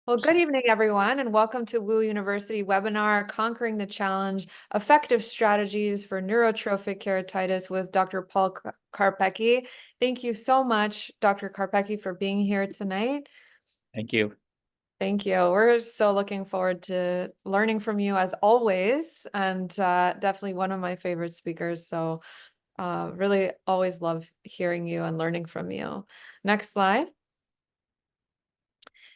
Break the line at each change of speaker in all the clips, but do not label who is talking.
Well, good evening, everyone, and welcome to Wu University webinar, Conquering the Challenge, Effective Strategies for Neurotrophic Keratitis with Dr. Paul Karpecki. Thank you so much, Dr. Karpecki, for being here tonight.
Thank you.
Thank you. We're so looking forward to learning from you as always, and definitely one of my favorite speakers. So really always love hearing you and learning from you. Next slide.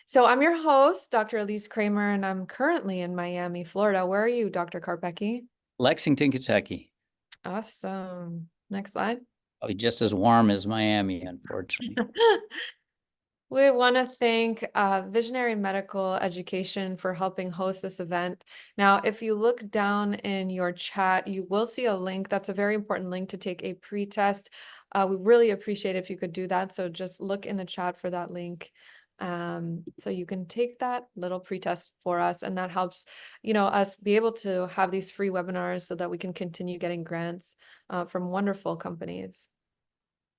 So I'm your host, Dr. Elise Kramer, and I'm currently in Miami, Florida. Where are you, Dr. Karpecki?
Lexington, Kentucky.
Awesome. Next slide.
Probably just as warm as Miami, unfortunately.
We want to thank Visionary Medical Education for helping host this event. Now, if you look down in your chat, you will see a link. That's a very important link to take a pre-test. We really appreciate if you could do that. So just look in the chat for that link. So you can take that little pre-test for us, and that helps, us be able to have these free webinars so that we can continue getting grants from wonderful companies.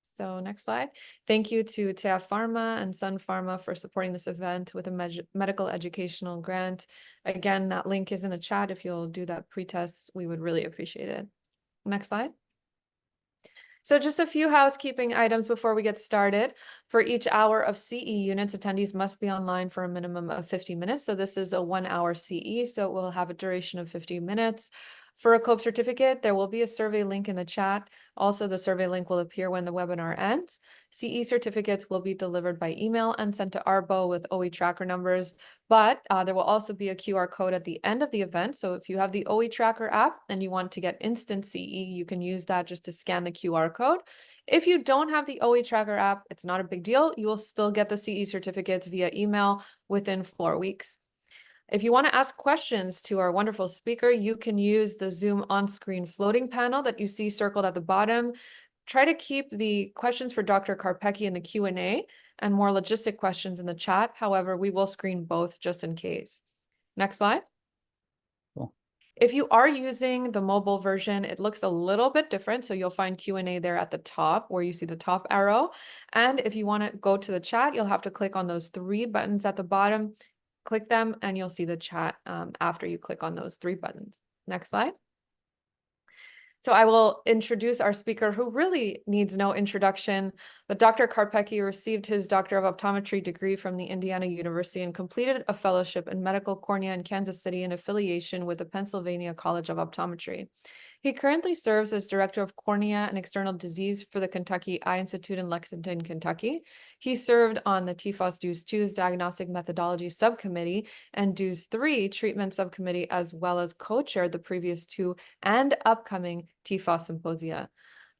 So next slide. Thank you to Tea Pharma and Sun Pharma for supporting this event with a medical educational grant. Again, that link is in the chat. If you'll do that pre-test, we would really appreciate it. Next slide. So just a few housekeeping items before we get started. For each hour of CE units, attendees must be online for a minimum of 50 minutes. So this is a 1 hour CE, so it will have a duration of 50 minutes. For a COPE certificate, there will be a survey link in the chat. Also, the survey link will appear when the webinar ends. CE certificates will be delivered by email and sent to ARBO with OE tracker numbers, but there will also be a QR code at the end of the event. So if you have the OE tracker app and you want to get instant CE, you can use that just to scan the QR code. If you don't have the OE tracker app, it's not a big deal. You will still get the CE certificates via email within 4 weeks. If you want to ask questions to our wonderful speaker, you can use the Zoom on-screen floating panel that you see circled at the bottom. Try to keep the questions for Dr. Karpecki in the Q&A and more logistic questions in the chat. However, we will screen both just in case. Next slide.
Cool.
If you are using the mobile version, it looks a little bit different. So you'll find Q&A there at the top where you see the top arrow. And if you want to go to the chat, you'll have to click on those 3 buttons at the bottom. Click them and you'll see the chat after you click on those 3 buttons. Next slide. So I will introduce our speaker who really needs no introduction, but Dr. Karpecki received his Doctor of Optometry degree from the Indiana University and completed a fellowship in medical cornea in Kansas City in affiliation with the Pennsylvania College of Optometry. He currently serves as Director of Cornea and External Disease for the Kentucky Eye Institute in Lexington, Kentucky. He served on the TFOS DUES 2's Diagnostic Methodology Subcommittee and DUES 3 Treatment Subcommittee, as well as co-chaired the previous 2 and upcoming TFOS Symposia.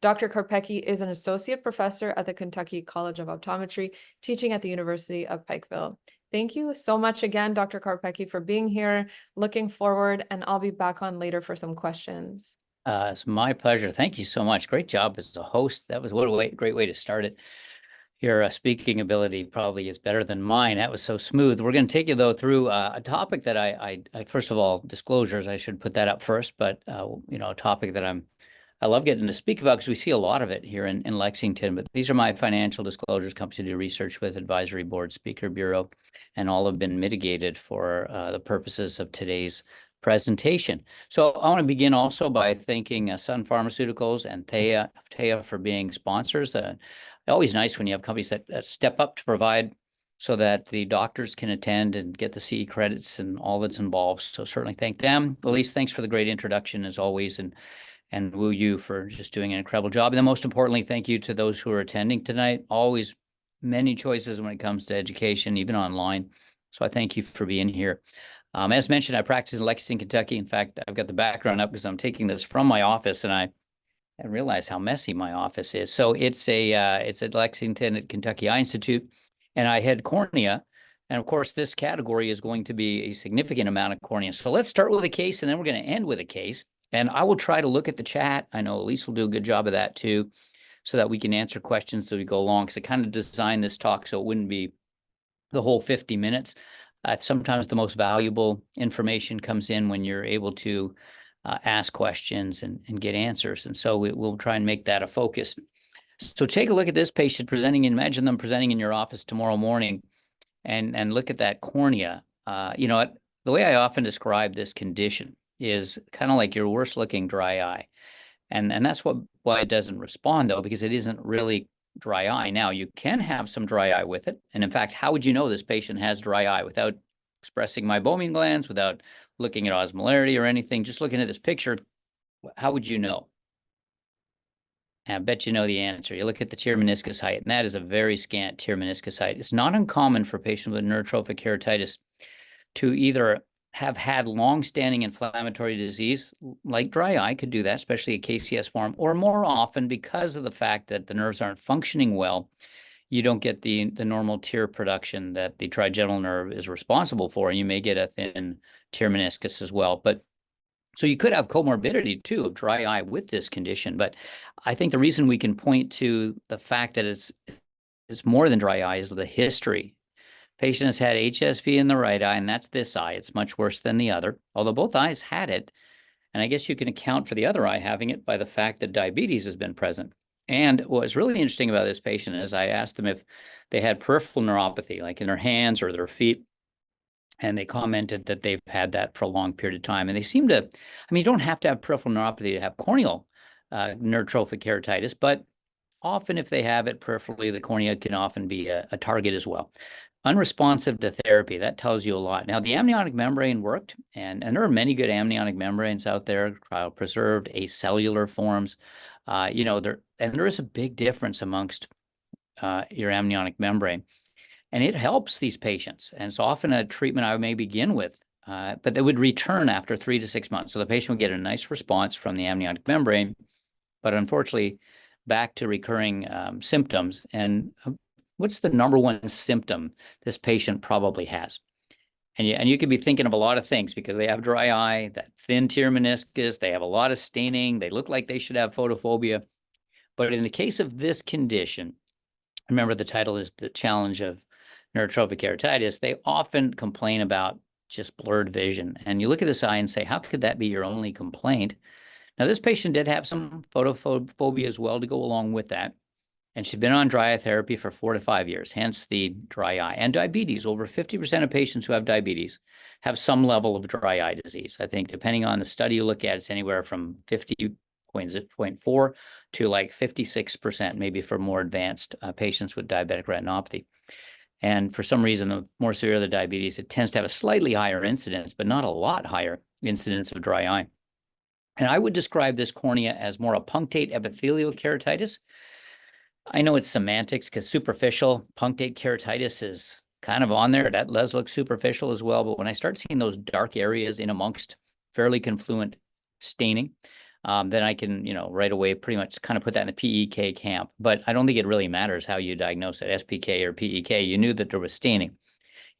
Dr. Karpecki is an associate professor at the Kentucky College of Optometry, teaching at the University of Pikeville. Thank you so much again, Dr. Karpecki, for being here. Looking forward, and I'll be back on later for some questions.
It's my pleasure. Thank you so much. Great job as a host. That was what a great way to start it. Your speaking ability probably is better than mine. That was so smooth. We're going to take you, though, through a topic that I first of all, disclosures, I should put that up first, but, a topic that I love getting to speak about because we see a lot of it here in Lexington. But these are my financial disclosures, companies to do research with, advisory board, speaker bureau, and all have been mitigated for the purposes of today's presentation. So I want to begin also by thanking Sun Pharmaceuticals and Tea for being sponsors. Always nice when you have companies that step up to provide so that the doctors can attend and get the CE credits and all that's involved. So certainly thank them. Elise, thanks for the great introduction as always, and Wu Yu for just doing an incredible job. And then most importantly, thank you to those who are attending tonight. Always many choices when it comes to education, even online. So I thank you for being here. As mentioned, I practice in Lexington, Kentucky. In fact, I've got the background up because I'm taking this from my office, and I realize how messy my office is. So it's at Lexington at Kentucky Eye Institute, and I head cornea. And of course, this category is going to be a significant amount of cornea. So let's start with a case, and then we're going to end with a case. And I will try to look at the chat. I know Elise will do a good job of that too, so that we can answer questions as we go along. Because I kind of designed this talk so it wouldn't be the whole 50 minutes. Sometimes the most valuable information comes in when you're able to ask questions and get answers. And so we'll try and make that a focus. So take a look at this patient presenting. Imagine them presenting in your office tomorrow morning. and look at that cornea, you know what? The way I often describe this condition is kind of like your worst looking dry eye. And that's why it doesn't respond, though, because it isn't really dry eye. Now, you can have some dry eye with it. And in fact, how would you know this patient has dry eye without expressing meibomian glands, without looking at osmolarity or anything? Just looking at this picture, how would you know? I bet you know the answer. You look at the tear meniscus height, and that is a very scant tear meniscus height. It's not uncommon for patients with neurotrophic keratitis to either have had long-standing inflammatory disease, like dry eye could do that, especially a KCS form, or more often, because of the fact that the nerves aren't functioning well, you don't get the normal tear production that the trigeminal nerve is responsible for, and you may get a thin tear meniscus as well. But so you could have comorbidity too of dry eye with this condition. But I think the reason we can point to the fact that it's more than dry eye is the history. Patient has had HSV in the right eye, and that's this eye. It's much worse than the other, although both eyes had it. And I guess you can account for the other eye having it by the fact that diabetes has been present. And what's really interesting about this patient is I asked them if they had peripheral neuropathy, like in their hands or their feet. And they commented that they've had that for a long period of time. And they seem to, I mean, you don't have to have peripheral neuropathy to have corneal neurotrophic keratitis, but often if they have it peripherally, the cornea can often be a target as well. Unresponsive to therapy, that tells you a lot. Now, the amniotic membrane worked, and there are many good amniotic membranes out there, cryopreserved, acellular forms. You know, there is a big difference amongst your amniotic membrane, and it helps these patients. And it's often a treatment I may begin with, but they would return after 3 to 6 months. So the patient would get a nice response from the amniotic membrane, but unfortunately, back to recurring symptoms. And what's the number one symptom this patient probably has? And you could be thinking of a lot of things because they have dry eye, that thin tear meniscus, they have a lot of staining, they look like they should have photophobia. But in the case of this condition, remember the title is The Challenge of Neurotrophic Keratitis, they often complain about just blurred vision. And you look at this eye and say, how could that be your only complaint? Now, this patient did have some photophobia as well to go along with that. And she'd been on dry eye therapy for 4 to 5 years, hence the dry eye. And diabetes, over 50% of patients who have diabetes have some level of dry eye disease. I think depending on the study you look at, it's anywhere from 50.4 to like 56%, maybe for more advanced patients with diabetic retinopathy. And for some reason, the more severe the diabetes, it tends to have a slightly higher incidence, but not a lot higher incidence of dry eye. And I would describe this cornea as more a punctate epithelial keratitis. I know it's semantics because superficial punctate keratitis is kind of on there. That does look superficial as well. But when I start seeing those dark areas in amongst fairly confluent staining, then I can, you know, right away pretty much kind of put that in the PEK camp. But I don't think it really matters how you diagnose it, SPK or PEK. You knew that there was staining.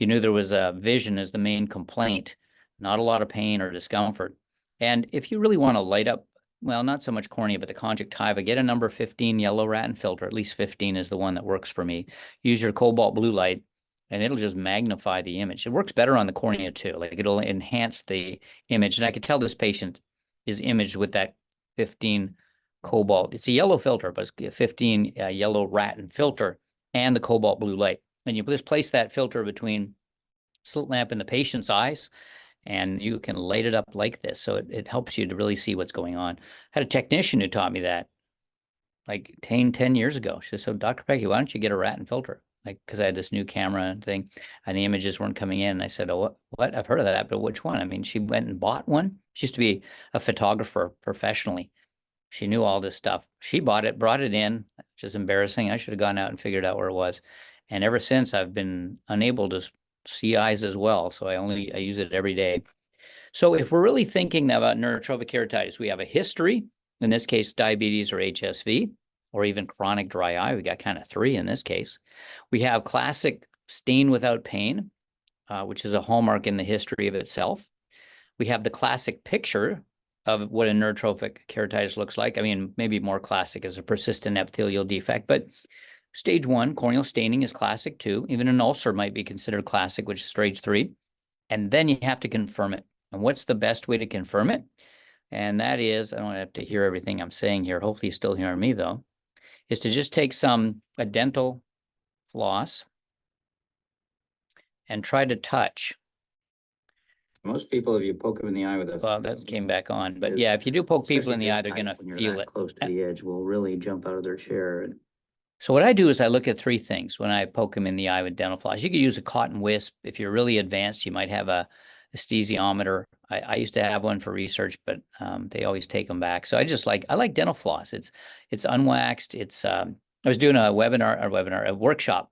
You knew there was a vision as the main complaint, not a lot of pain or discomfort. And if you really want to light up, well, not so much cornea, but the conjunctiva, get a number 15 yellow Ratten filter. At least 15 is the one that works for me. Use your cobalt blue light, and it'll just magnify the image. It works better on the cornea too. Like it'll enhance the image. And I could tell this patient is imaged with that 15 cobalt. It's a yellow filter, but it's 15 yellow Ratten filter and the cobalt blue light. And you just place that filter between slit lamp and the patient's eyes, and you can light it up like this. So it helps you to really see what's going on. I had a technician who taught me that like 10 years ago. She said, so Dr. Pecky, why don't you get a Ratten filter? Like, because I had this new camera thing and the images weren't coming in. And I said, oh, what? I've heard of that, but which one? I mean, she went and bought one. She used to be a photographer professionally. She knew all this stuff. She bought it, brought it in, which is embarrassing. I should have gone out and figured out where it was. And ever since, I've been unable to see eyes as well. So I use it every day. So if we're really thinking about neurotrophic keratitis, we have a history, in this case, diabetes or HSV, or even chronic dry eye. We got kind of 3 in this case. We have classic stain without pain, which is a hallmark in the history of itself. We have the classic picture of what a neurotrophic keratitis looks like. I mean, maybe more classic as a persistent epithelial defect, but stage 1, corneal staining is classic too. Even an ulcer might be considered classic, which is stage 3. And then you have to confirm it. And what's the best way to confirm it? And that is, I don't have to hear everything I'm saying here. Hopefully you're still hearing me though, is to just take a dental floss and try to touch.
Most people, if you poke them in the eye with a,
Well, that came back on, but yeah, if you do poke people in the eye, they're going to feel it.
close to the edge, will really jump out of their chair.
So what I do is I look at three things when I poke them in the eye with dental floss. You could use a cotton wisp. If you're really advanced, you might have a aesthesiometer. I used to have one for research, but they always take them back. So I like dental floss. It's unwaxed. I was doing a workshop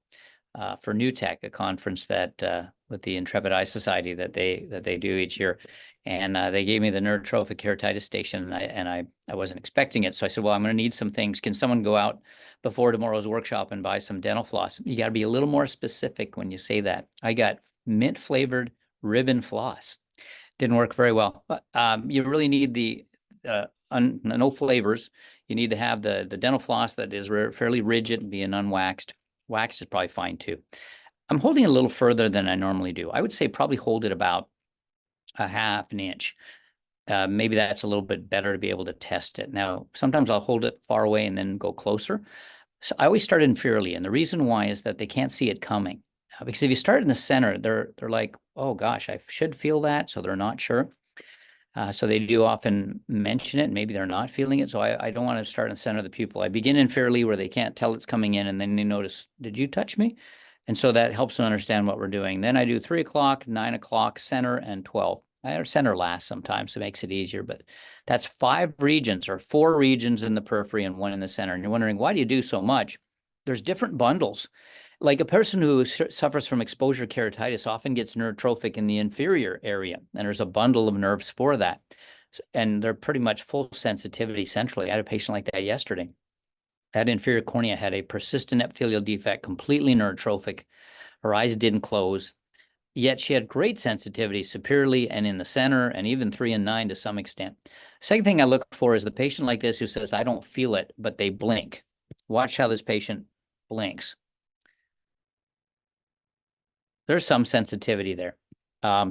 for New Tech, a conference that with the Intrepid Eye Society that they do each year. And they gave me the neurotrophic keratitis station, and I wasn't expecting it. So I said, well, I'm going to need some things. Can someone go out before tomorrow's workshop and buy some dental floss? You got to be a little more specific when you say that. I got mint flavored ribbon floss. Didn't work very well. But you really need the no flavors. You need to have the dental floss that is fairly rigid and being unwaxed. Wax is probably fine too. I'm holding it a little further than I normally do. I would say probably hold it about a half an inch. Maybe that's a little bit better to be able to test it. Now, sometimes I'll hold it far away and then go closer. So I always start inferiorly, and the reason why is that they can't see it coming. Because if you start in the center, they're like, oh gosh, I should feel that, so they're not sure. So they do often mention it, maybe they're not feeling it. So I don't want to start in the center of the pupil. I begin inferiorly where they can't tell it's coming in, and then they notice, did you touch me? And so that helps them understand what we're doing. Then I do 3 o'clock, 9 o'clock, center, and 12. Center last sometimes, so it makes it easier, but that's 5 regions or 4 regions in the periphery and 1 in the center. And you're wondering, why do you do so much? There's different bundles. Like a person who suffers from exposure keratitis often gets neurotrophic in the inferior area, and there's a bundle of nerves for that. And they're pretty much full sensitivity centrally. I had a patient like that yesterday. That inferior cornea had a persistent epithelial defect, completely neurotrophic. Her eyes didn't close, yet she had great sensitivity superiorly and in the center, and even 3 and 9 to some extent. Second thing I look for is the patient like this who says, I don't feel it, but they blink. Watch how this patient blinks. There's some sensitivity there.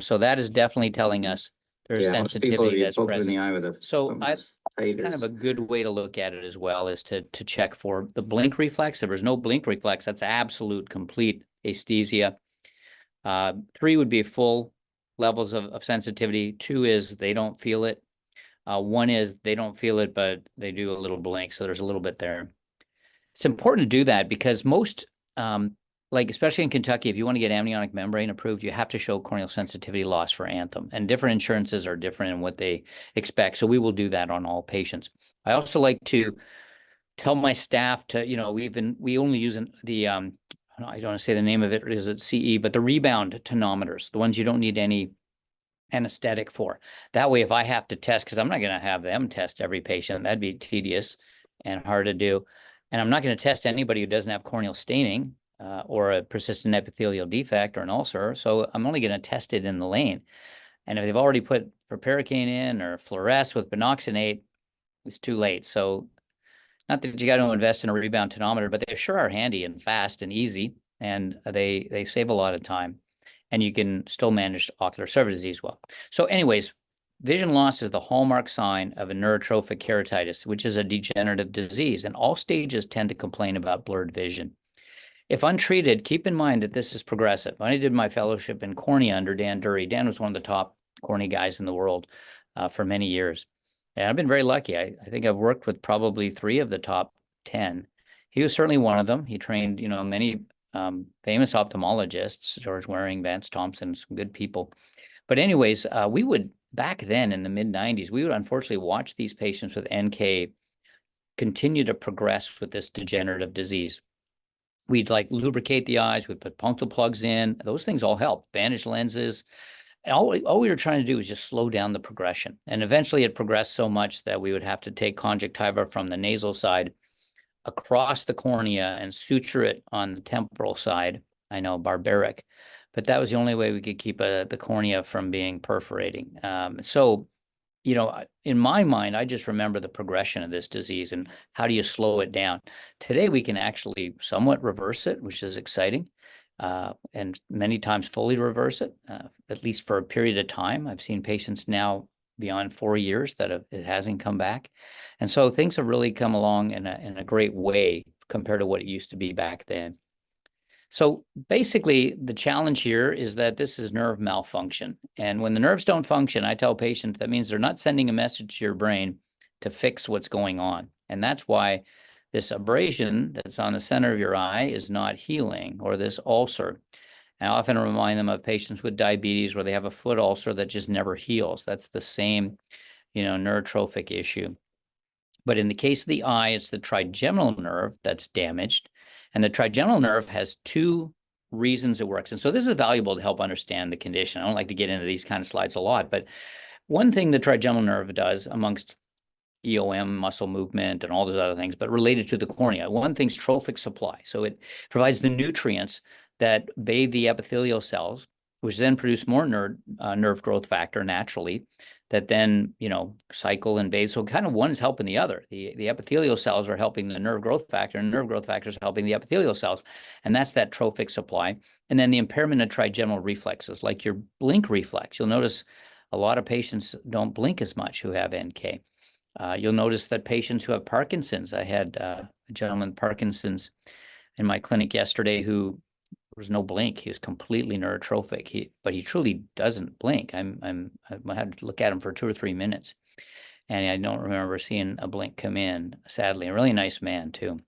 So that is definitely telling us there's sensitivity that's present. In the eye with a, so kind of a good way to look at it as well is to check for the blink reflex. If there's no blink reflex, that's absolute complete aesthesia. 3 would be full levels of sensitivity. 2 is they don't feel it. 1 is they don't feel it, but they do a little blink. So there's a little bit there. It's important to do that because most, like especially in Kentucky, if you want to get amniotic membrane approved, you have to show corneal sensitivity loss for Anthem. And different insurances are different in what they expect. So we will do that on all patients. I also like to tell my staff to, we only use the, I don't want to say the name of it, is it CE, but the rebound tonometers, the ones you don't need any anesthetic for. That way, if I have to test, because I'm not going to have them test every patient, that'd be tedious and hard to do. And I'm not going to test anybody who doesn't have corneal staining or a persistent epithelial defect or an ulcer. So I'm only going to test it in the lane. And if they've already put proparacaine in or fluoresce with binoxonate, it's too late. So not that you got to invest in a rebound tonometer, but they sure are handy and fast and easy, and they save a lot of time, and you can still manage ocular surface disease well. So anyways, vision loss is the hallmark sign of a neurotrophic keratitis, which is a degenerative disease, and all stages tend to complain about blurred vision. If untreated, keep in mind that this is progressive. When I did my fellowship in cornea under Dan Dury, Dan was one of the top cornea guys in the world for many years. And I've been very lucky. I think I've worked with probably 3 of the top 10. He was certainly one of them. He trained, many famous ophthalmologists, George Waring, Vance Thompson, some good people. But anyways, we would, back then in the mid-90s, we would unfortunately watch these patients with NK continue to progress with this degenerative disease. We'd like lubricate the eyes, we'd put punctal plugs in. Those things all help. Bandage lenses. And all we were trying to do was just slow down the progression. And eventually it progressed so much that we would have to take conjunctiva from the nasal side across the cornea and suture it on the temporal side. I know, barbaric, but that was the only way we could keep the cornea from being perforating. So, in my mind, I just remember the progression of this disease and how do you slow it down. Today, we can actually somewhat reverse it, which is exciting. And many times fully reverse it, at least for a period of time. I've seen patients now beyond 4 years that it hasn't come back. And so things have really come along in a great way compared to what it used to be back then. So basically, the challenge here is that this is nerve malfunction. And when the nerves don't function, I tell patients that means they're not sending a message to your brain to fix what's going on. And that's why this abrasion that's on the center of your eye is not healing, or this ulcer. I often remind them of patients with diabetes where they have a foot ulcer that just never heals. That's the same, neurotrophic issue. But in the case of the eye, it's the trigeminal nerve that's damaged. And the trigeminal nerve has two reasons it works. And so this is valuable to help understand the condition. I don't like to get into these kind of slides a lot, but one thing the trigeminal nerve does, amongst EOM, muscle movement, and all those other things, but related to the cornea, one thing's trophic supply. So it provides the nutrients that bathe the epithelial cells, which then produce more nerve growth factor naturally, that then, cycle and bathe. So kind of one is helping the other. The epithelial cells are helping the nerve growth factor, and nerve growth factor is helping the epithelial cells. And that's that trophic supply. And then the impairment of trigeminal reflexes, like your blink reflex. You'll notice a lot of patients don't blink as much who have NK. You'll notice that patients who have Parkinson's, I had a gentleman with Parkinson's in my clinic yesterday who there was no blink. He was completely neurotrophic. But he truly doesn't blink. I had to look at him for 2 or 3 minutes, and I don't remember seeing a blink come in. Sadly, a really nice man too.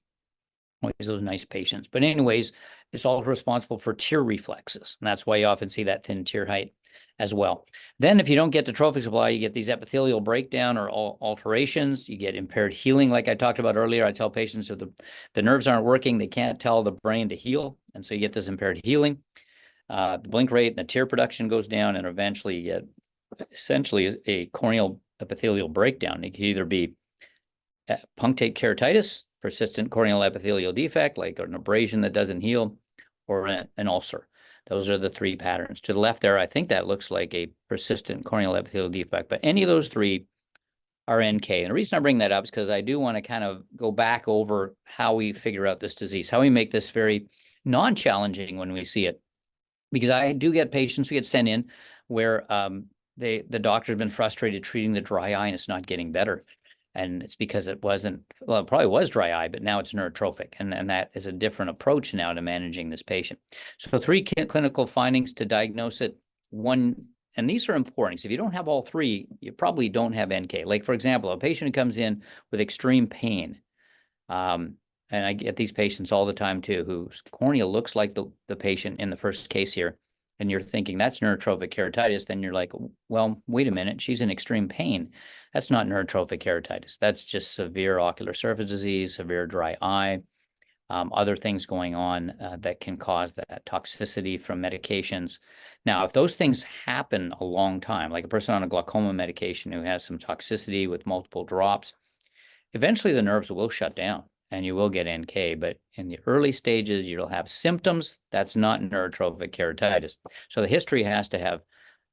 Always those nice patients. But anyways, it's all responsible for tear reflexes, and that's why you often see that thin tear height as well. Then if you don't get the trophic supply, you get these epithelial breakdown or alterations. You get impaired healing, like I talked about earlier. I tell patients if the nerves aren't working, they can't tell the brain to heal. And so you get this impaired healing. The blink rate and the tear production goes down, and eventually you get essentially a corneal epithelial breakdown. It can either be punctate keratitis, persistent corneal epithelial defect, like an abrasion that doesn't heal, or an ulcer. Those are the three patterns. To the left there, I think that looks like a persistent corneal epithelial defect, but any of those three are NK. And the reason I bring that up is because I do want to kind of go back over how we figure out this disease, how we make this very non-challenging when we see it. Because I do get patients who get sent in where the doctor has been frustrated treating the dry eye and it's not getting better. And it's because it probably was dry eye, but now it's neurotrophic. And that is a different approach now to managing this patient. So 3 clinical findings to diagnose it. One, and these are important, because if you don't have all 3, you probably don't have NK. Like, for example, a patient who comes in with extreme pain, and I get these patients all the time too, whose cornea looks like the patient in the first case here, and you're thinking that's neurotrophic keratitis, then you're like, well, wait a minute, she's in extreme pain. That's not neurotrophic keratitis. That's just severe ocular surface disease, severe dry eye, other things going on that can cause that toxicity from medications. Now, if those things happen a long time, like a person on a glaucoma medication who has some toxicity with multiple drops, eventually the nerves will shut down and you will get NK, but in the early stages, you'll have symptoms. That's not neurotrophic keratitis. So the history has to have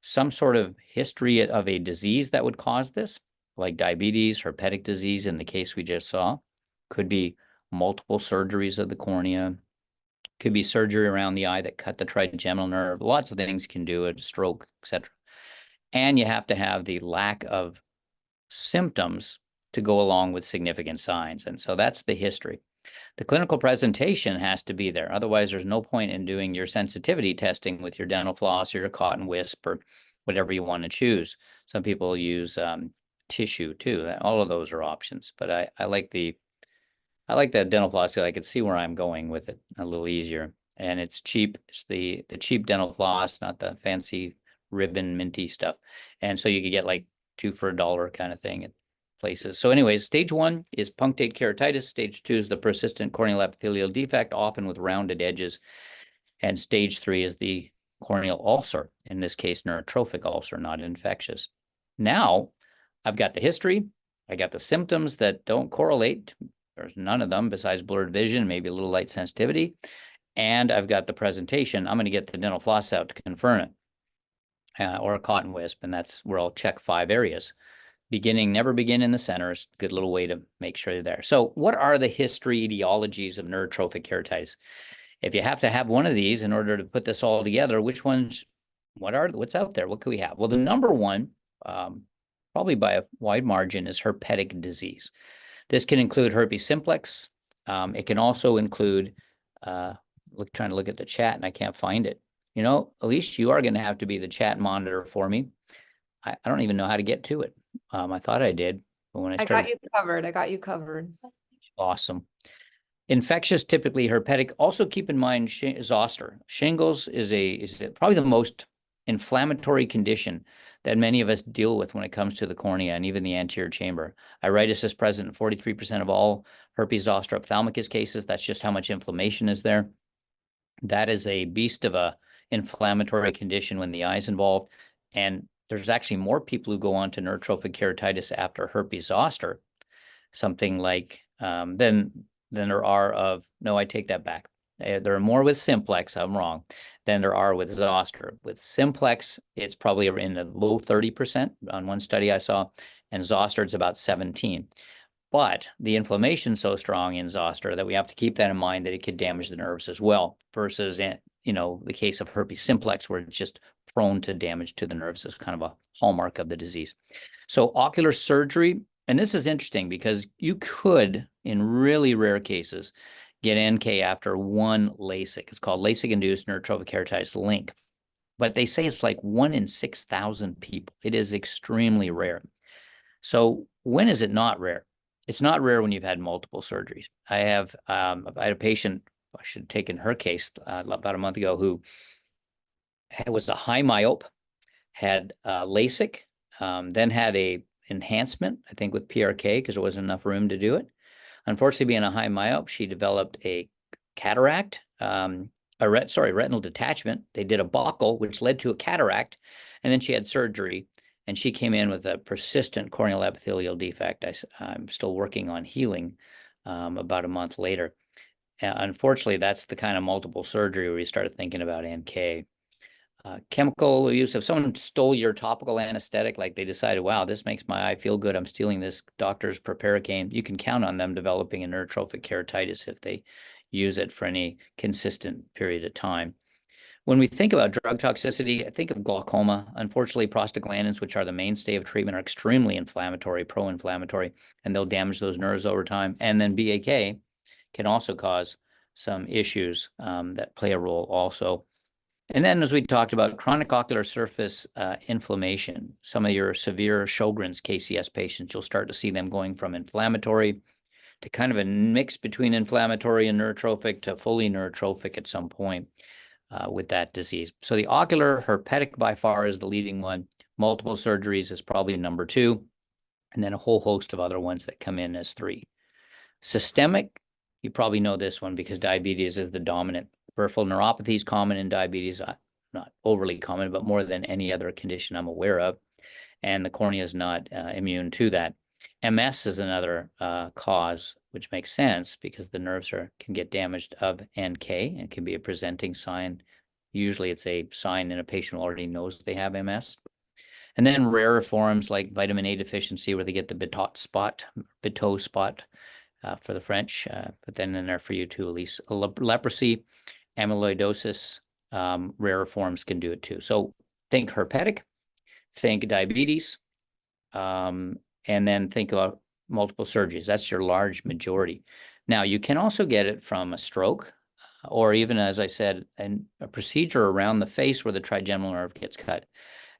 some sort of history of a disease that would cause this, like diabetes, herpetic disease in the case we just saw. Could be multiple surgeries of the cornea. Could be surgery around the eye that cut the trigeminal nerve. Lots of things can do it, stroke, etc. And you have to have the lack of symptoms to go along with significant signs. And so that's the history. The clinical presentation has to be there. Otherwise, there's no point in doing your sensitivity testing with your dental floss or your cotton wisp or whatever you want to choose. Some people use tissue too. All of those are options. But I like that dental floss so I could see where I'm going with it a little easier. And it's cheap. It's the cheap dental floss, not the fancy ribbon minty stuff. And so you could get like 2 for $1 kind of thing at places. So anyways, stage 1 is punctate keratitis. Stage 2 is the persistent corneal epithelial defect, often with rounded edges. And stage 3 is the corneal ulcer, in this case, neurotrophic ulcer, not infectious. Now, I've got the history. I got the symptoms that don't correlate. There's none of them besides blurred vision, maybe a little light sensitivity. And I've got the presentation. I'm going to get the dental floss out to confirm it, or a cotton wisp, and that's where I'll check 5 areas. Never begin in the center is a good little way to make sure you're there. So what are the history etiologies of neurotrophic keratitis? If you have to have one of these in order to put this all together, what's out there? What can we have? Well, the number one, probably by a wide margin, is herpetic disease. This can include herpes simplex. It can also include trying to look at the chat and I can't find it. You know, Elise, you are going to have to be the chat monitor for me. I don't even know how to get to it. I thought I did, but when I
I
started,
got you covered. I got you covered.
awesome. Infectious, typically herpetic. Also keep in mind zoster. Shingles is probably the most inflammatory condition that many of us deal with when it comes to the cornea and even the anterior chamber. Iritis is present in 43% of all herpes zoster ophthalmicus cases. That's just how much inflammation is there. That is a beast of a inflammatory condition when the eye is involved. And there's actually more people who go on to neurotrophic keratitis after herpes zoster, something like than there are of, no, I take that back. There are more with simplex, I'm wrong, than there are with zoster. With simplex, it's probably in the low 30% on one study I saw, and zoster, it's about 17. But the inflammation's so strong in zoster that we have to keep that in mind, that it could damage the nerves as well, versus in, you know, the case of herpes simplex, where it's just prone to damage to the nerves as kind of a hallmark of the disease. So ocular surgery, and this is interesting because you could, in really rare cases, get NK after one LASIK. It's called LASIK-induced neurotrophic keratitis link. But they say it's like 1 in 6,000 people. It is extremely rare. So when is it not rare? It's not rare when you've had multiple surgeries. I had a patient, I should have taken her case about a month ago, who was a high myope, had LASIK, then had a enhancement, I think with PRK, because there wasn't enough room to do it. Unfortunately, being a high myope, she developed a cataract, retinal detachment. They did a buckle, which led to a cataract, and then she had surgery, and she came in with a persistent corneal epithelial defect. I'm still working on healing about a month later. Unfortunately, that's the kind of multiple surgery where you started thinking about NK. Chemical use, if someone stole your topical anesthetic, like they decided, wow, this makes my eye feel good, I'm stealing this doctor's proparacaine, you can count on them developing a neurotrophic keratitis if they use it for any consistent period of time. When we think about drug toxicity, I think of glaucoma. Unfortunately, prostaglandins, which are the mainstay of treatment, are extremely inflammatory, pro-inflammatory, and they'll damage those nerves over time. And then BAK can also cause some issues that play a role also. And then, as we talked about, chronic ocular surface inflammation, some of your severe Sjogren's KCS patients, you'll start to see them going from inflammatory to kind of a mix between inflammatory and neurotrophic to fully neurotrophic at some point with that disease. So the ocular herpetic by far is the leading one. Multiple surgeries is probably number 2, and then a whole host of other ones that come in as 3. Systemic, you probably know this one because diabetes is the dominant. Peripheral neuropathy is common in diabetes, not overly common, but more than any other condition I'm aware of. And the cornea is not immune to that. MS is another cause, which makes sense because the nerves can get damaged of NK and can be a presenting sign. Usually it's a sign in a patient who already knows they have MS. And then rarer forms like vitamin A deficiency, where they get the Bitot spot for the French, but then in there for you too, Elise. Leprosy, amyloidosis, rarer forms can do it too. So think herpetic, think diabetes, and then think about multiple surgeries. That's your large majority. Now, you can also get it from a stroke, or even, as I said, a procedure around the face where the trigeminal nerve gets cut.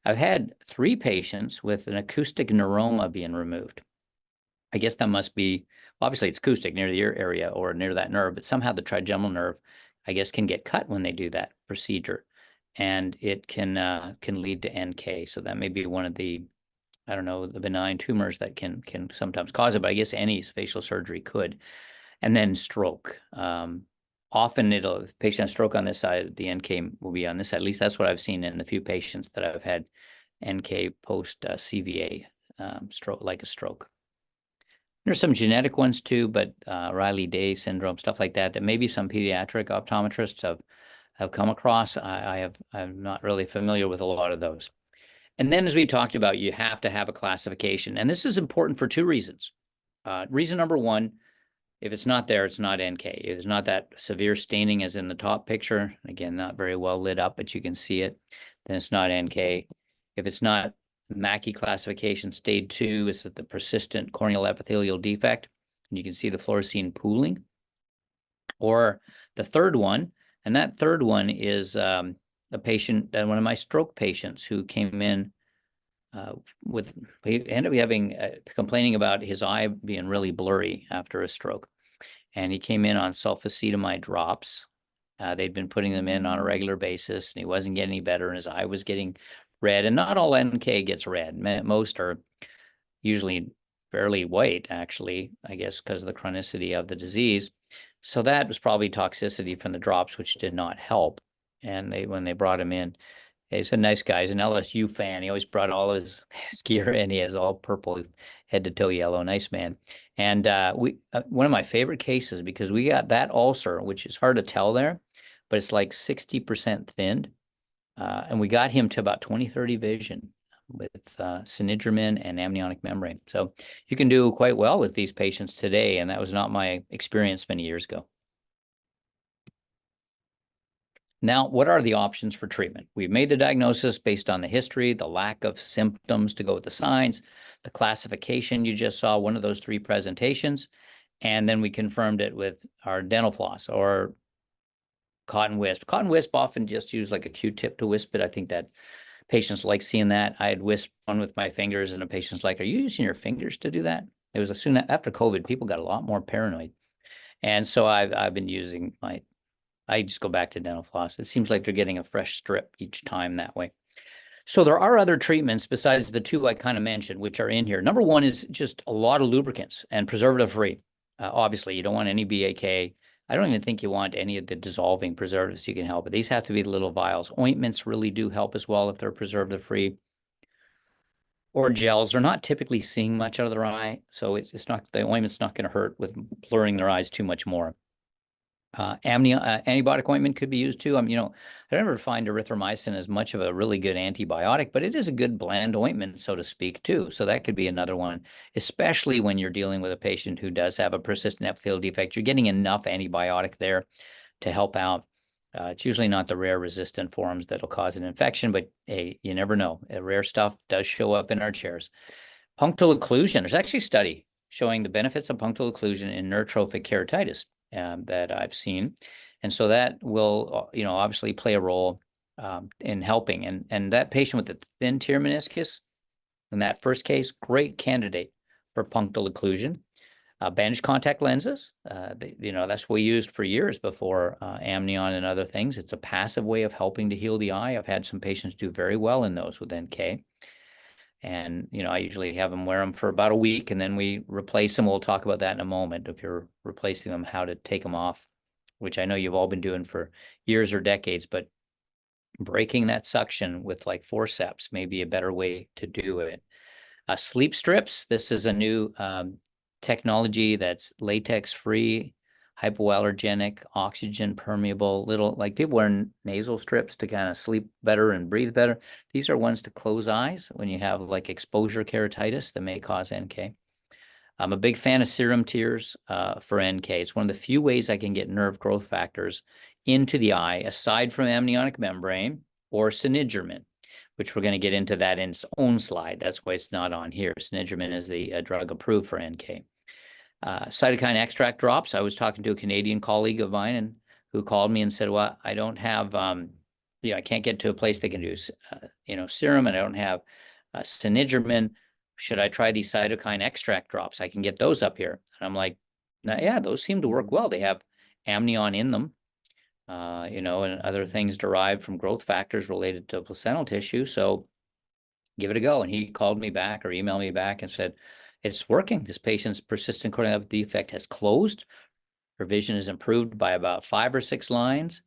I've had 3 patients with an acoustic neuroma being removed. I guess that must be, obviously it's acoustic near the ear area or near that nerve, but somehow the trigeminal nerve, I guess, can get cut when they do that procedure, and it can lead to NK. So that may be one of the, I don't know, the benign tumors that can sometimes cause it, but I guess any facial surgery could. And then stroke. Often if the patient has stroke on this side, the NK will be on this side. At least that's what I've seen in the few patients that I've had NK post CVA stroke, like a stroke. There's some genetic ones too, but Riley-Day syndrome, stuff like that, that maybe some pediatric optometrists have come across. I'm not really familiar with a lot of those. And then, as we talked about, you have to have a classification. And this is important for 2 reasons. Reason number 1, if it's not there, it's not NK. If it's not that severe staining as in the top picture, again, not very well lit up, but you can see it, then it's not NK. If it's not Mackey classification, stage 2 is the persistent corneal epithelial defect, and you can see the fluorescein pooling. Or the third one, And that third one is a patient, one of my stroke patients who came in he ended up having, complaining about his eye being really blurry after a stroke. And he came in on sulfacetamide drops. They'd been putting them in on a regular basis, and he wasn't getting any better, and his eye was getting red. And not all NK gets red. Most are usually fairly white, actually, I guess, because of the chronicity of the disease. So that was probably toxicity from the drops, which did not help. And when they brought him in, he's a nice guy. He's an LSU fan. He always brought all his gear in. He has all purple, head to toe yellow. Nice man. And one of my favorite cases, because we got that ulcer, which is hard to tell there, but it's like 60% thinned. And we got him to about 20/30 vision with Cenegermin and amniotic membrane. So you can do quite well with these patients today, and that was not my experience many years ago. Now, what are the options for treatment? We've made the diagnosis based on the history, the lack of symptoms to go with the signs, the classification you just saw, one of those three presentations, and then we confirmed it with our dental floss or cotton wisp. Cotton wisp often just use like a Q-tip to wisp it. I think that patients like seeing that. I had wisped one with my fingers, and a patient's like, "Are you using your fingers to do that?" It was soon after COVID, people got a lot more paranoid. And so I've been using I just go back to dental floss. It seems like they're getting a fresh strip each time that way. So there are other treatments besides the two I kind of mentioned, which are in here. Number one is just a lot of lubricants and preservative-free. Obviously, you don't want any BAK. I don't even think you want any of the dissolving preservatives you can help, but these have to be the little vials. Ointments really do help as well if they're preservative-free. Or gels. They're not typically seeing much out of their eye, so it's not, the ointment's not going to hurt with blurring their eyes too much more. Antibiotic ointment could be used too. I never find erythromycin as much of a really good antibiotic, but it is a good bland ointment, so to speak, too. So that could be another one, especially when you're dealing with a patient who does have a persistent epithelial defect. You're getting enough antibiotic there to help out. It's usually not the rare resistant forms that'll cause an infection, but hey, you never know. Rare stuff does show up in our chairs. Punctal occlusion. There's actually a study showing the benefits of punctal occlusion in neurotrophic keratitis that I've seen. And so that will, obviously play a role in helping. And that patient with the thin tear meniscus, in that first case, great candidate for punctal occlusion. Bandage contact lenses, that's what we used for years before amnion and other things. It's a passive way of helping to heal the eye. I've had some patients do very well in those with NK. And, I usually have them wear them for about a week, and then we replace them. We'll talk about that in a moment. If you're replacing them, how to take them off, which I know you've all been doing for years or decades, but breaking that suction with like forceps may be a better way to do it. Sleep strips. This is a new technology that's latex free, hypoallergenic, oxygen permeable, little, like people wear nasal strips to kind of sleep better and breathe better. These are ones to close eyes when you have like exposure keratitis that may cause NK. I'm a big fan of serum tears for NK. It's one of the few ways I can get nerve growth factors into the eye, aside from amniotic membrane or Cenegermin, which we're going to get into that in its own slide. That's why it's not on here. Cenegermin is the drug approved for NK. Cytokine extract drops. I was talking to a Canadian colleague of mine and who called me and said, well, I don't have, I can't get to a place that can do, serum, and I don't have Cenegermin. Should I try these cytokine extract drops? I can get those up here. And I'm like, yeah, those seem to work well. They have amnion in them. And other things derived from growth factors related to placental tissue. So give it a go. And he called me back or emailed me back and said, it's working. This patient's persistent corneal defect has closed. Her vision is improved by about 5 or 6 lines.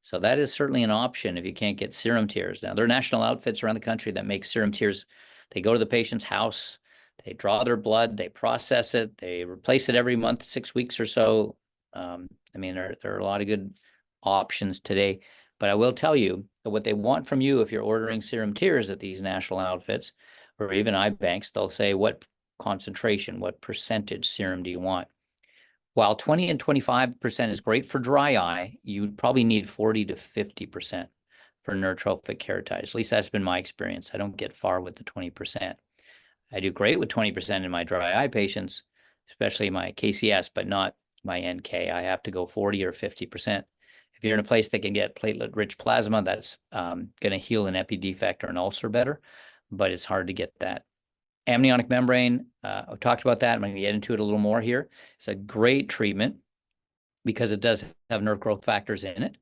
So that is certainly an option if you can't get serum tears. Now, there are national outfits around the country that make serum tears. They go to the patient's house, they draw their blood, they process it, they replace it every month, 6 weeks or so. There are a lot of good options today, but I will tell you that what they want from you if you're ordering serum tears at these national outfits or even eye banks, they'll say what concentration, what percentage serum do you want? While 20 and 25% is great for dry eye, you probably need 40 to 50% for neurotrophic keratitis. At least that's been my experience. I don't get far with the 20%. I do great with 20% in my dry eye patients, especially my KCS, but not my NK. I have to go 40 or 50% If you're in a place that can get platelet-rich plasma, that's going to heal an epi-defect or an ulcer better, but it's hard to get that. Amniotic membrane, I've talked about that. I'm going to get into it a little more here. It's a great treatment because it does have nerve growth factors in it.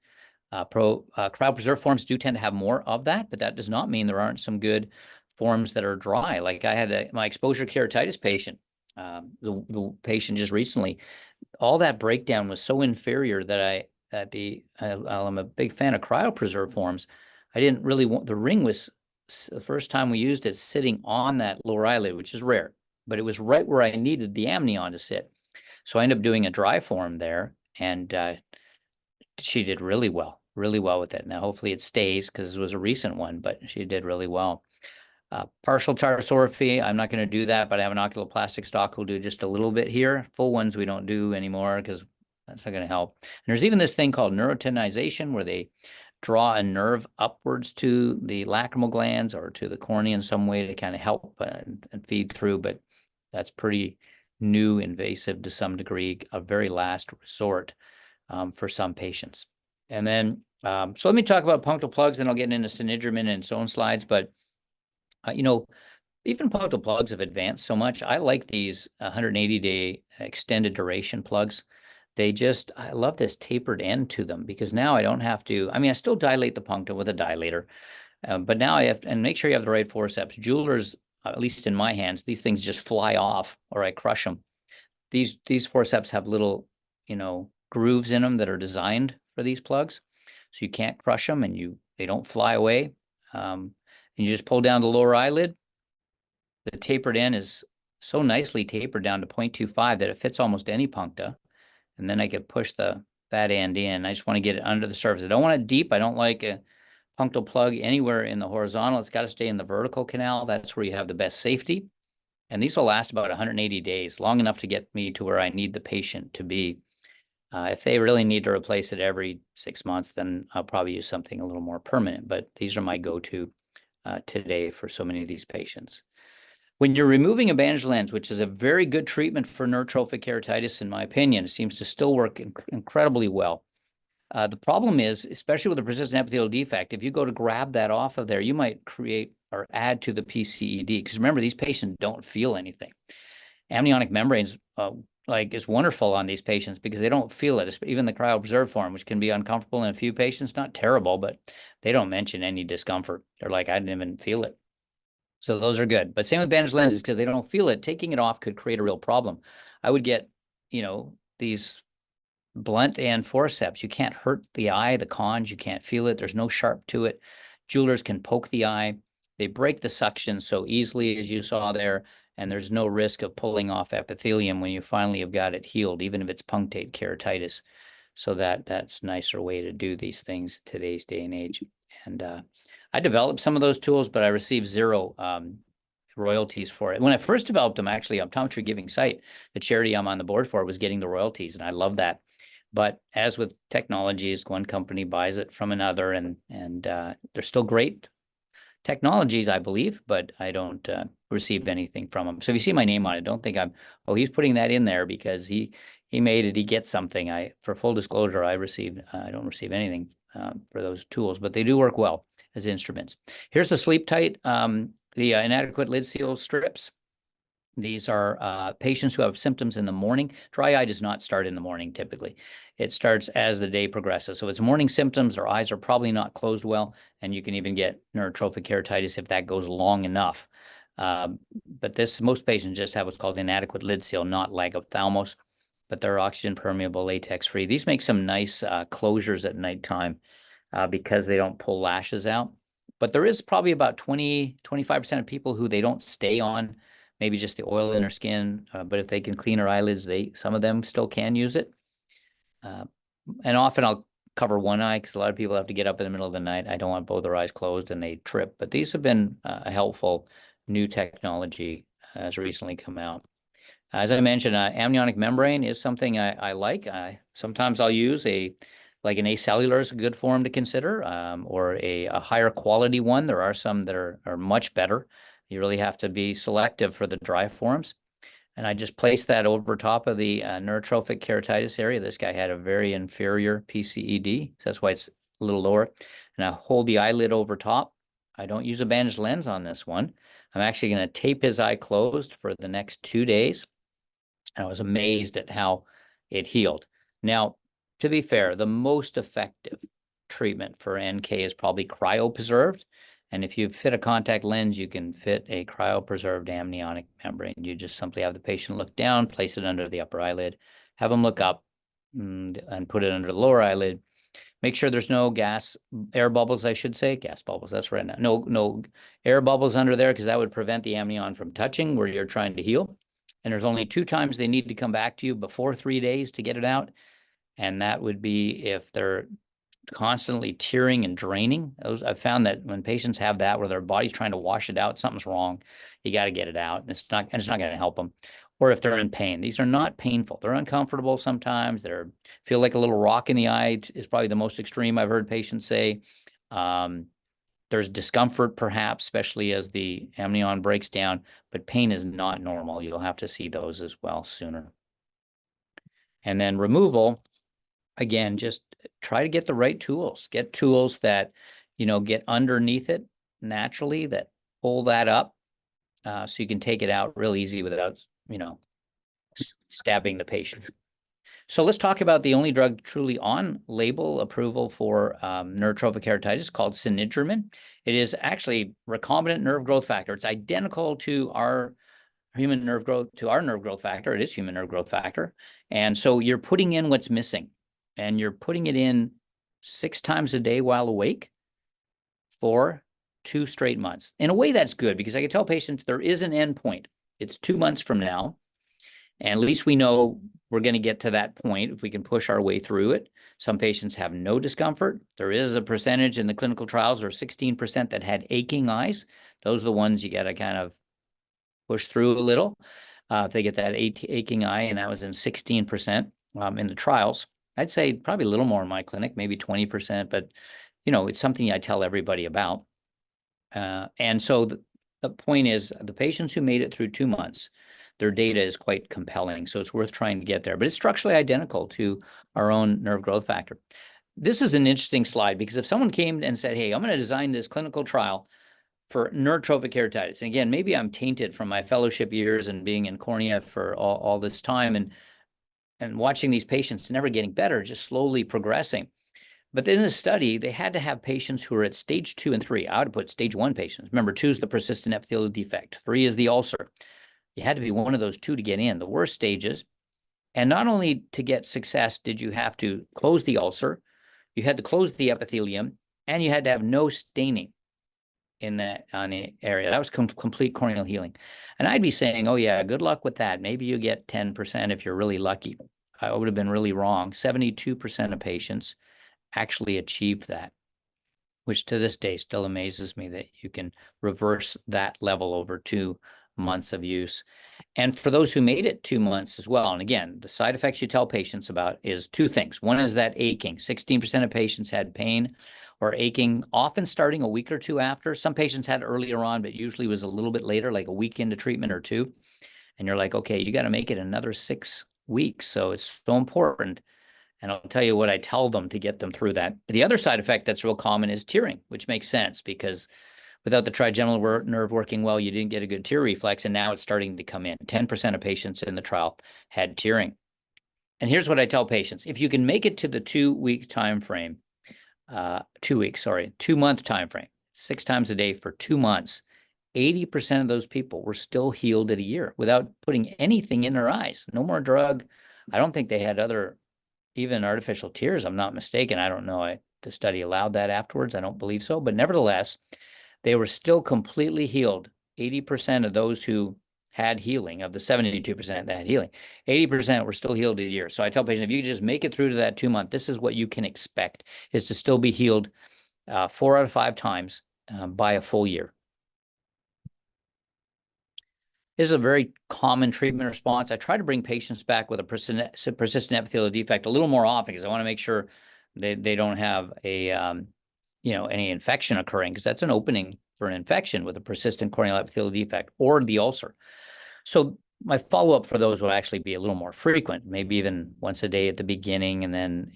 Cryopreserved forms do tend to have more of that, but that does not mean there aren't some good forms that are dry. Like I had my exposure keratitis patient, the patient just recently, all that breakdown was so inferior that I'm a big fan of cryopreserved forms. I didn't really want, the ring was, the first time we used it, sitting on that lower eyelid, which is rare, but it was right where I needed the amnion to sit. So I ended up doing a dry form there, and she did really well with it. Now, hopefully it stays because it was a recent one, but she did really well. Partial tarsorrhaphy, I'm not going to do that, but I have an oculoplastic stock who'll do just a little bit here. Full ones we don't do anymore because that's not going to help. And there's even this thing called neurotenization where they draw a nerve upwards to the lacrimal glands or to the cornea in some way to kind of help and feed through, but that's pretty new, invasive to some degree, a very last resort for some patients. And then, so let me talk about punctal plugs, then I'll get into Cenegermin and so on slides, but you know, even punctal plugs have advanced so much. I like these 180-day extended duration plugs. I love this tapered end to them because now I don't have to, I still dilate the punctum with a dilator, but now I have to, and make sure you have the right forceps. Jewelers, at least in my hands, these things just fly off or I crush them. These forceps have little, grooves in them that are designed for these plugs. So you can't crush them and they don't fly away. And you just pull down the lower eyelid. The tapered end is so nicely tapered down to 0.25 that it fits almost any puncta. And then I can push the fat end in. I just want to get it under the surface. I don't want it deep. I don't like a punctal plug anywhere in the horizontal. It's got to stay in the vertical canal. That's where you have the best safety. And these will last about 180 days, long enough to get me to where I need the patient to be. If they really need to replace it every 6 months, then I'll probably use something a little more permanent. But these are my go-to today for so many of these patients. When you're removing a bandage lens, which is a very good treatment for neurotrophic keratitis, in my opinion, it seems to still work incredibly well. The problem is, especially with a persistent epithelial defect, if you go to grab that off of there, you might create or add to the PCED. Because remember, these patients don't feel anything. Amniotic membranes, is wonderful on these patients because they don't feel it. Even the cryopreserved form, which can be uncomfortable in a few patients, not terrible, but they don't mention any discomfort. They're like, I didn't even feel it. So those are good. But same with bandage lenses, because they don't feel it. Taking it off could create a real problem. I would get, these blunt end forceps. You can't hurt the eye, the cons, you can't feel it. There's no sharp to it. Jewelers can poke the eye. They break the suction so easily, as you saw there, and there's no risk of pulling off epithelium when you finally have got it healed, even if it's punctate keratitis. So that's a nicer way to do these things today's day and age. And I developed some of those tools, but I received zero royalties for it. When I first developed them, actually, Optometry Giving Sight, the charity I'm on the board for, was getting the royalties, and I love that. But as with technologies, one company buys it from another, and they're still great technologies, I believe, but I don't receive anything from them. So if you see my name on it, don't think he's putting that in there because he made it, he gets something. For full disclosure, I don't receive anything for those tools, but they do work well as instruments. Here's the Sleep Tight, the inadequate lid seal strips. These are patients who have symptoms in the morning. Dry eye does not start in the morning typically. It starts as the day progresses. So it's morning symptoms, their eyes are probably not closed well, and you can even get neurotrophic keratitis if that goes long enough. But most patients just have what's called inadequate lid seal, not lagophthalmos, but they're oxygen permeable, latex free. These make some nice closures at nighttime because they don't pull lashes out. But there is probably about 25% of people who they don't stay on, maybe just the oil in their skin, but if they can clean their eyelids, some of them still can use it. And often I'll cover one eye because a lot of people have to get up in the middle of the night. I don't want both their eyes closed and they trip, but these have been a helpful new technology has recently come out. As I mentioned, amniotic membrane is something I like. Sometimes I'll use an acellular is a good form to consider, or a higher quality one. There are some that are much better. You really have to be selective for the dry forms. And I just placed that over top of the neurotrophic keratitis area. This guy had a very inferior PCED, so that's why it's a little lower. And I hold the eyelid over top. I don't use a bandaged lens on this one. I'm actually going to tape his eye closed for the next 2 days. And I was amazed at how it healed. Now, to be fair, the most effective treatment for NK is probably cryopreserved. And if you fit a contact lens, you can fit a cryopreserved amniotic membrane. You just simply have the patient look down, place it under the upper eyelid, have them look up and put it under the lower eyelid. Make sure there's no air bubbles, I should say. Gas bubbles, that's right. No air bubbles under there, because that would prevent the amnion from touching where you're trying to heal. And there's only 2 times they need to come back to you before 3 days to get it out. And that would be if they're constantly tearing and draining. I've found that when patients have that, where their body's trying to wash it out, something's wrong. You got to get it out. And it's not going to help them. Or if they're in pain. These are not painful. They're uncomfortable sometimes. Feel like a little rock in the eye is probably the most extreme I've heard patients say. There's discomfort, perhaps, especially as the amnion breaks down, but pain is not normal. You'll have to see those as well sooner. And then removal, again, just try to get the right tools. Get tools that, get underneath it naturally, that pull that up, so you can take it out real easy without, stabbing the patient. So let's talk about the only drug truly on label approval for neurotrophic keratitis, called Cenegermin. It is actually recombinant nerve growth factor. It's identical to our nerve growth factor. It is human nerve growth factor. And so you're putting in what's missing, and you're putting it in 6 times a day while awake for 2 straight months. In a way, that's good, because I can tell patients there is an end point. It's 2 months from now. And at least we know we're going to get to that point if we can push our way through it. Some patients have no discomfort. There is a percentage in the clinical trials, or 16%, that had aching eyes. Those are the ones you got to kind of push through a little. If they get that aching eye, and that was in 16% in the trials. I'd say probably a little more in my clinic, maybe 20%, but it's something I tell everybody about. And so the point is, the patients who made it through 2 months, their data is quite compelling. So it's worth trying to get there, but it's structurally identical to our own nerve growth factor. This is an interesting slide, because if someone came and said, hey, I'm going to design this clinical trial for neurotrophic keratitis, and again, maybe I'm tainted from my fellowship years and being in cornea for all this time, and watching these patients never getting better, just slowly progressing. But in the study, they had to have patients who are at stage 2 and 3. I would put stage 1 patients. Remember, 2 is the persistent epithelial defect. 3 is the ulcer. You had to be one of those 2 to get in, the worst stages. And not only to get success did you have to close the ulcer, you had to close the epithelium, and you had to have no staining on the area. That was complete corneal healing. And I'd be saying, oh yeah, good luck with that. Maybe you get 10% if you're really lucky. I would have been really wrong. 72% of patients actually achieved that, which to this day still amazes me that you can reverse that level over 2 months of use. And for those who made it 2 months as well, and again, the side effects you tell patients about is 2 things. One is that aching. 16% of patients had pain or aching, often starting a week or 2 after. Some patients had it earlier on, but usually was a little bit later, like a week into treatment or 2. And you're like, okay, you got to make it another 6 weeks. So it's so important. And I'll tell you what I tell them to get them through that. The other side effect that's real common is tearing, which makes sense, because without the trigeminal nerve working well, you didn't get a good tear reflex, and now it's starting to come in. 10% of patients in the trial had tearing. And here's what I tell patients. If you can make it to the 2-week time frame, 2-month time frame, 6 times a day for 2 months, 80% of those people were still healed at a year without putting anything in their eyes. No more drug. I don't think they had even artificial tears, I'm not mistaken. I don't know. The study allowed that afterwards. I don't believe so. But nevertheless, they were still completely healed. 80% of those who had healing, of the 72% that had healing, 80% were still healed a year. So I tell patients, if you just make it through to that 2 month, this is what you can expect, is to still be healed 4 out of 5 times by a full year. This is a very common treatment response. I try to bring patients back with a persistent epithelial defect a little more often, because I want to make sure they don't have any infection occurring, because that's an opening for an infection with a persistent corneal epithelial defect or the ulcer. So my follow-up for those will actually be a little more frequent, maybe even once a day at the beginning, and then,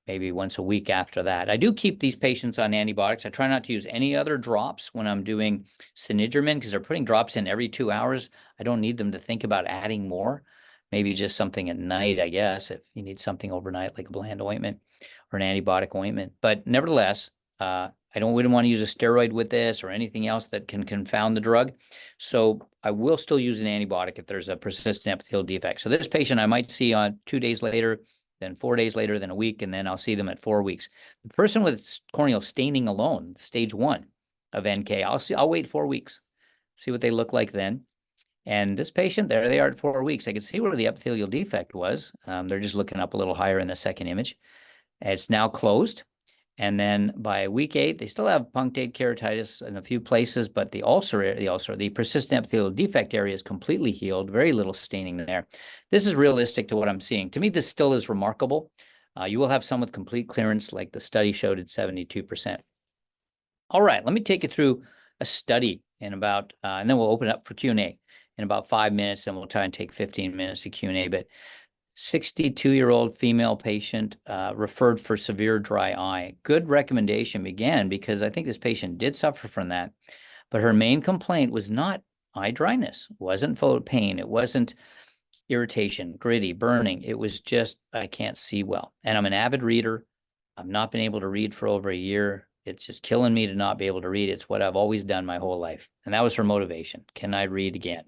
maybe once a week after that. I do keep these patients on antibiotics. I try not to use any other drops when I'm doing Cenegermin, because they're putting drops in every 2 hours. I don't need them to think about adding more. Maybe just something at night, I guess, if you need something overnight, like a bland ointment or an antibiotic ointment. But nevertheless, we wouldn't want to use a steroid with this or anything else that can confound the drug. So I will still use an antibiotic if there's a persistent epithelial defect. So this patient I might see on 2 days later, then 4 days later, then a week, and then I'll see them at 4 weeks. The person with corneal staining alone, stage 1 of NK, I'll wait 4 weeks, see what they look like then. And this patient, there they are at 4 weeks. I can see where the epithelial defect was. They're just looking up a little higher in the second image. It's now closed. And then by week 8, they still have punctate keratitis in a few places, but the persistent epithelial defect area is completely healed, very little staining there. This is realistic to what I'm seeing. To me, this still is remarkable. You will have some with complete clearance, like the study showed at 72%. All right, let me take you through a study in about, and then we'll open up for Q&A in about 5 minutes, and we'll try and take 15 minutes of Q&A. But 62-year-old female patient referred for severe dry eye. Good recommendation began because I think this patient did suffer from that, but her main complaint was not eye dryness, wasn't photo pain, it wasn't irritation, gritty, burning. It was just, I can't see well. And I'm an avid reader. I've not been able to read for over a year. It's just killing me to not be able to read. It's what I've always done my whole life. And that was her motivation. Can I read again?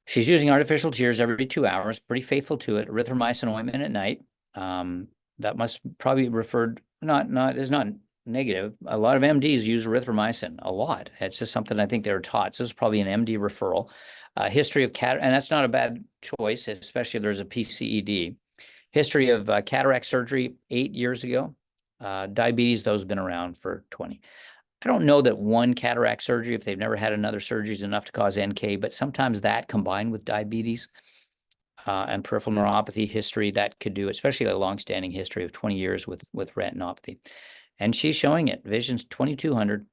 She's using artificial tears every 2 hours, pretty faithful to it. Erythromycin ointment at night. That must probably referred, is not negative. A lot of MDs use erythromycin a lot. It's just something I think they were taught. So it's probably an MD referral. History of and that's not a bad choice, especially if there's a PCED. History of cataract surgery 8 years ago. Diabetes, those have been around for 20. I don't know that one cataract surgery, if they've never had another surgery, is enough to cause NK, but sometimes that combined with diabetes and peripheral neuropathy history, that could do it, especially a longstanding history of 20 years with retinopathy. And she's showing it. Vision's 2200,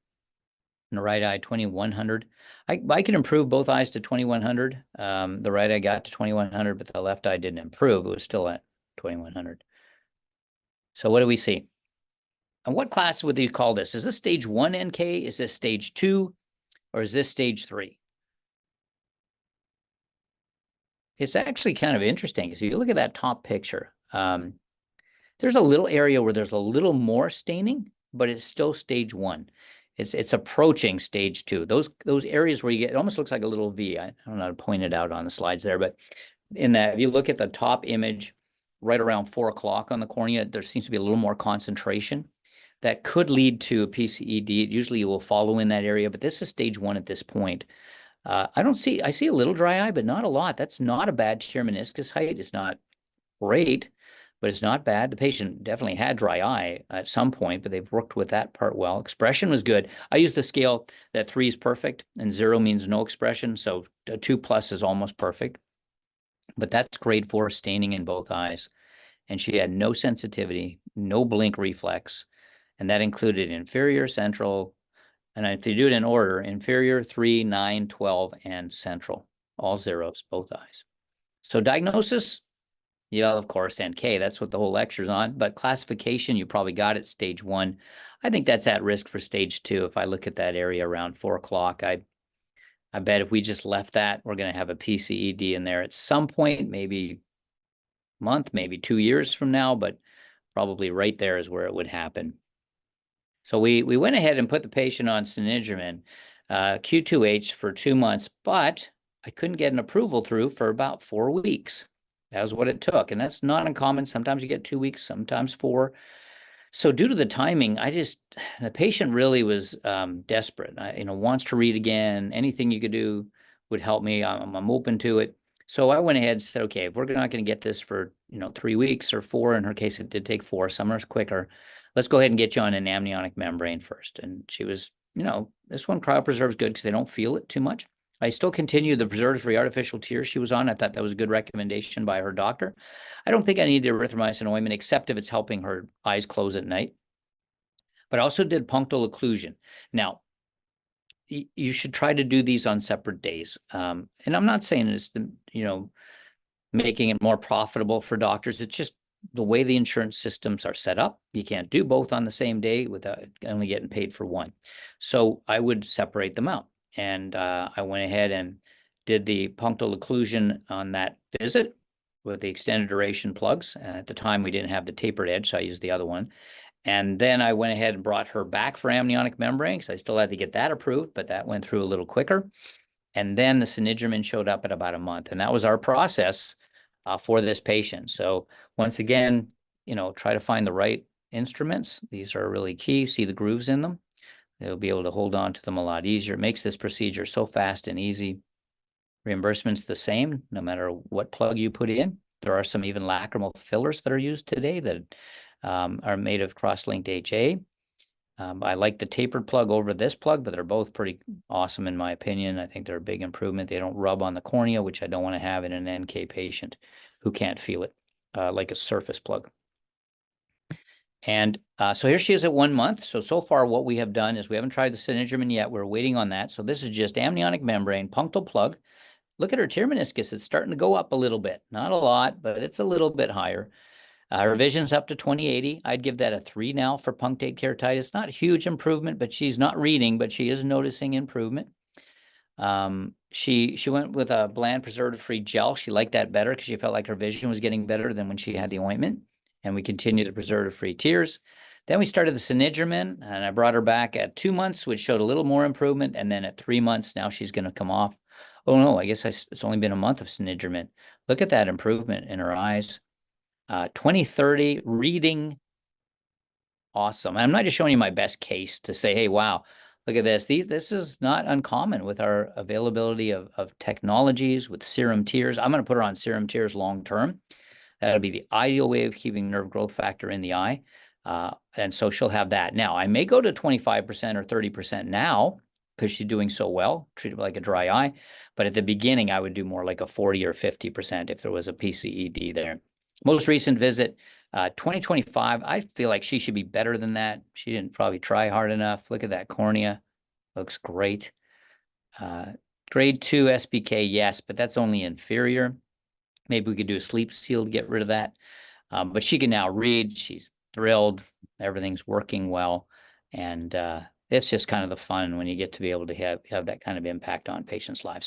in the right eye 2100. I can improve both eyes to 2100. The right eye got to 2100, but the left eye didn't improve. It was still at 2100. So what do we see? And what class would you call this? Is this stage 1 NK? Is this stage 2? Or is this stage 3? It's actually kind of interesting because if you look at that top picture, there's a little area where there's a little more staining, but it's still stage 1. It's approaching stage 2. Those areas where you get, it almost looks like a little V. I don't know how to point it out on the slides there, but in that, if you look at the top image, right around 4 o'clock on the cornea, there seems to be a little more concentration. That could lead to a PCED. Usually you will follow in that area, but this is stage 1 at this point. I see a little dry eye, but not a lot. That's not a bad tear meniscus height. It's not great, but it's not bad. The patient definitely had dry eye at some point, but they've worked with that part well. Expression was good. I use the scale that 3 is perfect and 0 means no expression. So a 2+ is almost perfect, but that's grade 4 staining in both eyes. And she had no sensitivity, no blink reflex. And that included inferior, central, and if you do it in order, inferior, 3, 9, 12, and central, all zeros, both eyes. So diagnosis, yeah, of course, NK, that's what the whole lecture's on. But classification, you probably got it, stage 1. I think that's at risk for stage 2. If I look at that area around 4 o'clock, I bet if we just left that, we're going to have a PCED in there at some point, maybe a month, maybe 2 years from now, but probably right there is where it would happen. So we went ahead and put the patient on Cenegermin, Q2H for 2 months, but I couldn't get an approval through for about 4 weeks. That was what it took, and that's not uncommon. Sometimes you get 2 weeks, sometimes 4. So due to the timing, the patient really was desperate. Wants to read again. Anything you could do would help me. I'm open to it. So I went ahead and said, okay, if we're not going to get this for 3 weeks or 4, in her case it did take 4, some are quicker. Let's go ahead and get you on an amniotic membrane first. And she was, this one cryopreserve is good because they don't feel it too much. I still continue the preservative-free artificial tears she was on. I thought that was a good recommendation by her doctor. I don't think I need erythromycin ointment except if it's helping her eyes close at night. But I also did punctal occlusion. Now, you should try to do these on separate days. And I'm not saying it's, making it more profitable for doctors. It's just the way the insurance systems are set up. You can't do both on the same day without only getting paid for one. So I would separate them out. And I went ahead and did the punctal occlusion on that visit with the extended duration plugs. At the time, we didn't have the tapered edge, so I used the other one. And then I went ahead and brought her back for amniotic membrane, because I still had to get that approved, but that went through a little quicker. And then the Cenegermin showed up at about a month. And that was our process for this patient. So once again, try to find the right instruments. These are really key. See the grooves in them. They'll be able to hold on to them a lot easier. It makes this procedure so fast and easy. Reimbursement's the same, no matter what plug you put in. There are some even lacrimal fillers that are used today that are made of cross-linked HA. I like the tapered plug over this plug, but they're both pretty awesome in my opinion. I think they're a big improvement. They don't rub on the cornea, which I don't want to have in an NK patient who can't feel it, like a surface plug. And so here she is at 1 month. So far what we have done is we haven't tried the Cenegermin yet. We're waiting on that. So this is just amniotic membrane, punctal plug. Look at her tear meniscus. It's starting to go up a little bit. Not a lot, but it's a little bit higher. Her vision's up to 20/80. I'd give that a 3 now for punctate keratitis. Not a huge improvement, but she's not reading, but she is noticing improvement. She went with a bland preservative-free gel. She liked that better because she felt like her vision was getting better than when she had the ointment. And we continued the preservative-free tears. Then we started the Cenegermin, and I brought her back at 2 months, which showed a little more improvement. And then at 3 months, now she's going to come off. Oh no, I guess it's only been a month of Cenegermin. Look at that improvement in her eyes. 20/30 reading, awesome. I'm not just showing you my best case to say, hey, wow, look at this. This is not uncommon with our availability of technologies with serum tears. I'm going to put her on serum tears long term. That'll be the ideal way of keeping nerve growth factor in the eye. And so she'll have that. Now, I may go to 25% or 30% now because she's doing so well, treat it like a dry eye. But at the beginning, I would do more like a 40 or 50% if there was a PCED there. Most recent visit, 2025, I feel like she should be better than that. She didn't probably try hard enough. Look at that cornea. Looks great. Grade 2 SBK, yes, but that's only inferior. Maybe we could do a sleep seal to get rid of that. But she can now read. She's thrilled. Everything's working well. And it's just kind of the fun when you get to be able to have that kind of impact on patients' lives.